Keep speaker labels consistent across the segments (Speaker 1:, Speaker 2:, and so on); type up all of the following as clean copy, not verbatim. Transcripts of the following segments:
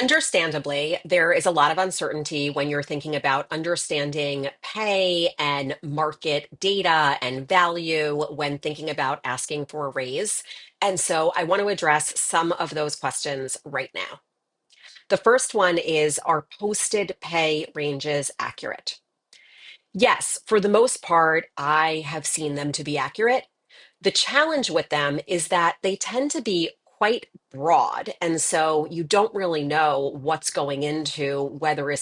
Speaker 1: Understandably, there is a lot of uncertainty when you're thinking about understanding pay and market data and value when thinking about asking for a raise. And so I want to address some of those questions right now. The first one is, are posted pay ranges accurate? Yes, for the most part, I have seen them to be accurate. The challenge with them is that they tend to be quite broad, and so you don't really know what's going into whether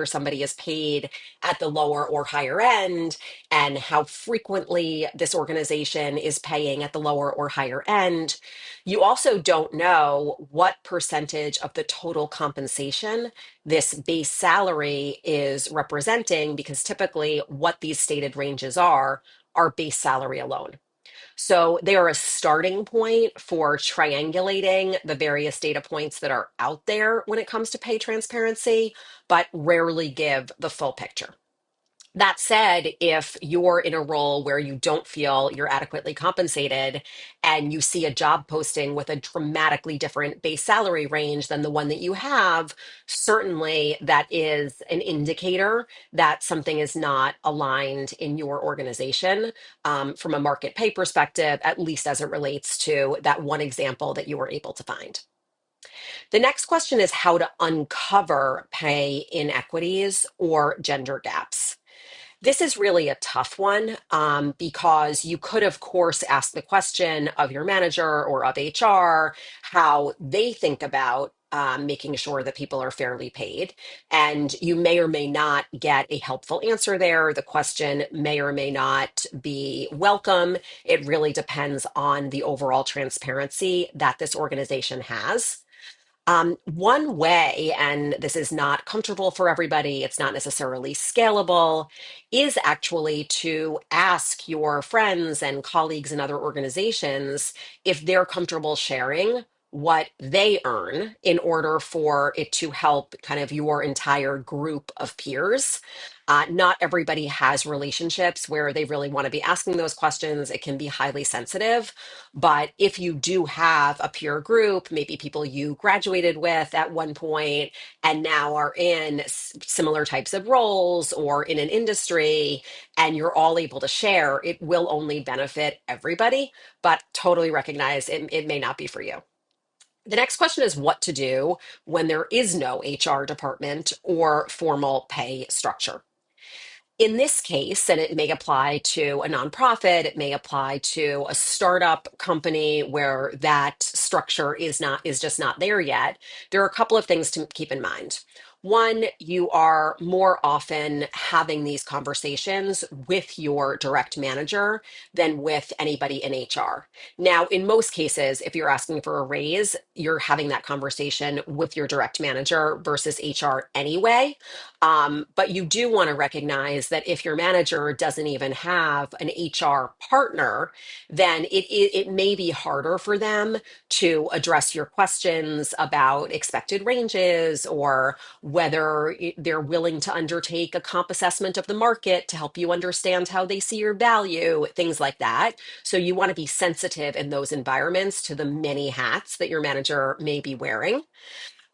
Speaker 1: somebody is paid at the lower or higher end, and how frequently this organization is paying at the lower or higher end. You also don't know what percentage of the total compensation this base salary is representing, because typically what these stated ranges are base salary alone. So they are a starting point for triangulating the various data points that are out there when it comes to pay transparency, but rarely give the full picture. That said, if you're in a role where you don't feel you're adequately compensated and you see a job posting with a dramatically different base salary range than the one that you have, certainly that is an indicator that something is not aligned in your organization, from a market pay perspective, at least as it relates to that one example that you were able to find. The next question is how to uncover pay inequities or gender gaps. This is really a tough one, because you could, of course, ask the question of your manager or of HR how they think about making sure that people are fairly paid. And you may or may not get a helpful answer there. The question may or may not be welcome. It really depends on the overall transparency that this organization has. One way, and this is not comfortable for everybody, it's not necessarily scalable, is actually to ask your friends and colleagues in other organizations if they're comfortable sharing what they earn in order for it to help kind of your entire group of peers. Not everybody has relationships where they really want to be asking those questions. It can be highly sensitive. But if you do have a peer group, maybe people you graduated with at one point and now are in similar types of roles or in an industry, and you're all able to share, it will only benefit everybody, but totally recognize it may not be for you. The next question is what to do when there is no HR department or formal pay structure. In this case, and it may apply to a nonprofit, it may apply to a startup company where that structure is just not there yet. There are a couple of things to keep in mind. One, you are more often having these conversations with your direct manager than with anybody in HR. Now, in most cases, if you're asking for a raise, you're having that conversation with your direct manager versus HR anyway. But you do want to recognize that if your manager doesn't even have an HR partner, then it may be harder for them to address your questions about expected ranges, or whether they're willing to undertake a comp assessment of the market to help you understand how they see your value, things like that. So you want to be sensitive in those environments to the many hats that your manager may be wearing.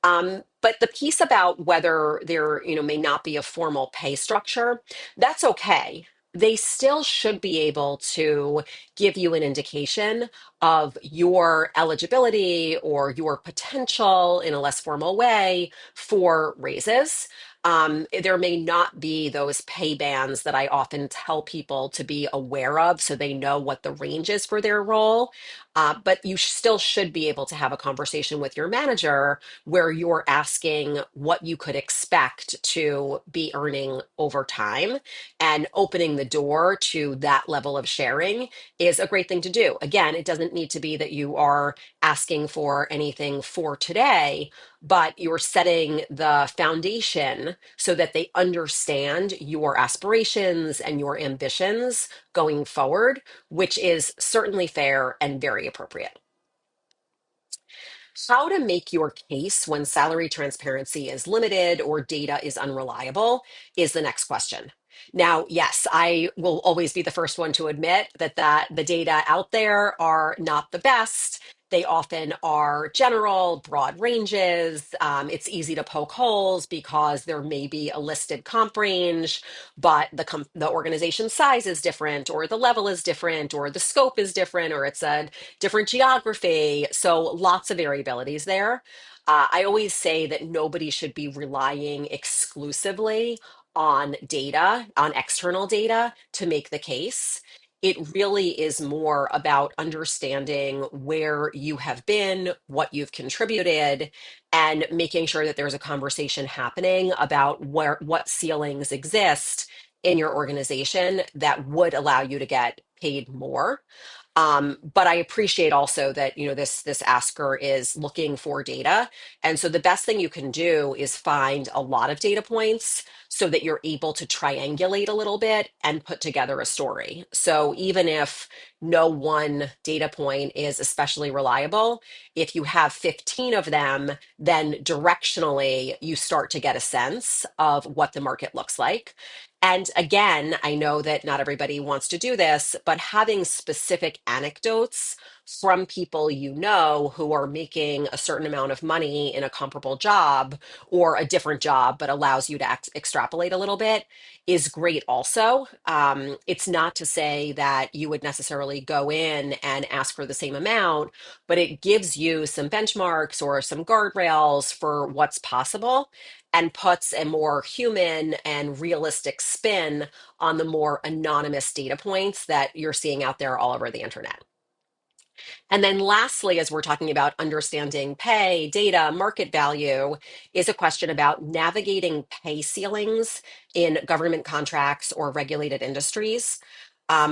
Speaker 1: But the piece about whether there, may not be a formal pay structure, that's okay. They still should be able to give you an indication of your eligibility or your potential in a less formal way for raises. There may not be those pay bands that I often tell people to be aware of so they know what the range is for their role. But you still should be able to have a conversation with your manager where you're asking what you could expect to be earning over time, and opening the door to that level of sharing is a great thing to do. Again, it doesn't need to be that you are asking for anything for today, but you're setting the foundation so that they understand your aspirations and your ambitions going forward, which is certainly fair and very appropriate. How to make your case when salary transparency is limited or data is unreliable is the next question. Now, yes, I will always be the first one to admit that the data out there are not the best. They often are general, broad ranges. It's easy to poke holes because there may be a listed comp range, but the organization size is different, or the level is different, or the scope is different, or it's a different geography. So lots of variabilities there. I always say that nobody should be relying exclusively on data, on external data to make the case. It really is more about understanding where you have been, what you've contributed, and making sure that there's a conversation happening about what ceilings exist in your organization that would allow you to get paid more. But I appreciate also that, this asker is looking for data. And so the best thing you can do is find a lot of data points so that you're able to triangulate a little bit and put together a story. So even if no one data point is especially reliable, if you have 15 of them, then directionally you start to get a sense of what the market looks like. And again, I know that not everybody wants to do this, but having specific anecdotes from people who are making a certain amount of money in a comparable job or a different job, but allows you to extrapolate a little bit is great also. It's not to say that you would necessarily go in and ask for the same amount, but it gives you some benchmarks or some guardrails for what's possible and puts a more human and realistic spin on the more anonymous data points that you're seeing out there all over the internet. And then lastly, as we're talking about understanding pay, data, market value, is a question about navigating pay ceilings in government contracts or regulated industries.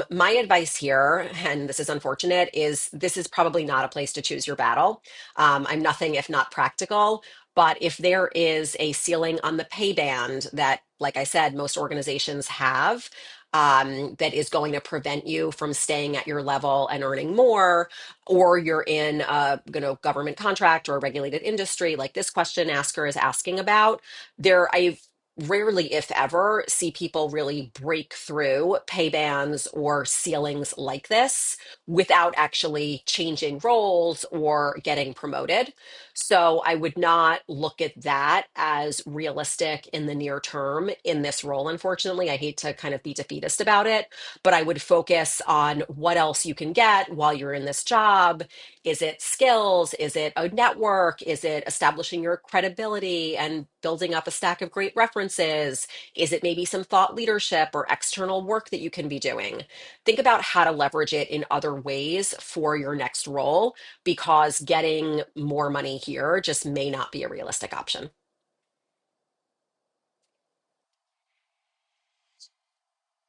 Speaker 1: My advice here, and this is unfortunate, is this is probably not a place to choose your battle. I'm nothing if not practical, but if there is a ceiling on the pay band that, like I said, most organizations have, that is going to prevent you from staying at your level and earning more, or you're in a government contract or a regulated industry like this question asker is asking about, I rarely, if ever, see people really break through pay bands or ceilings like this without actually changing roles or getting promoted. So I would not look at that as realistic in the near term in this role. Unfortunately, I hate to kind of be defeatist about it, but I would focus on what else you can get while you're in this job. Is it skills? Is it a network? Is it establishing your credibility and building up a stack of great references? Is it maybe some thought leadership or external work that you can be doing? Think about how to leverage it in other ways for your next role, because getting more money here just may not be a realistic option.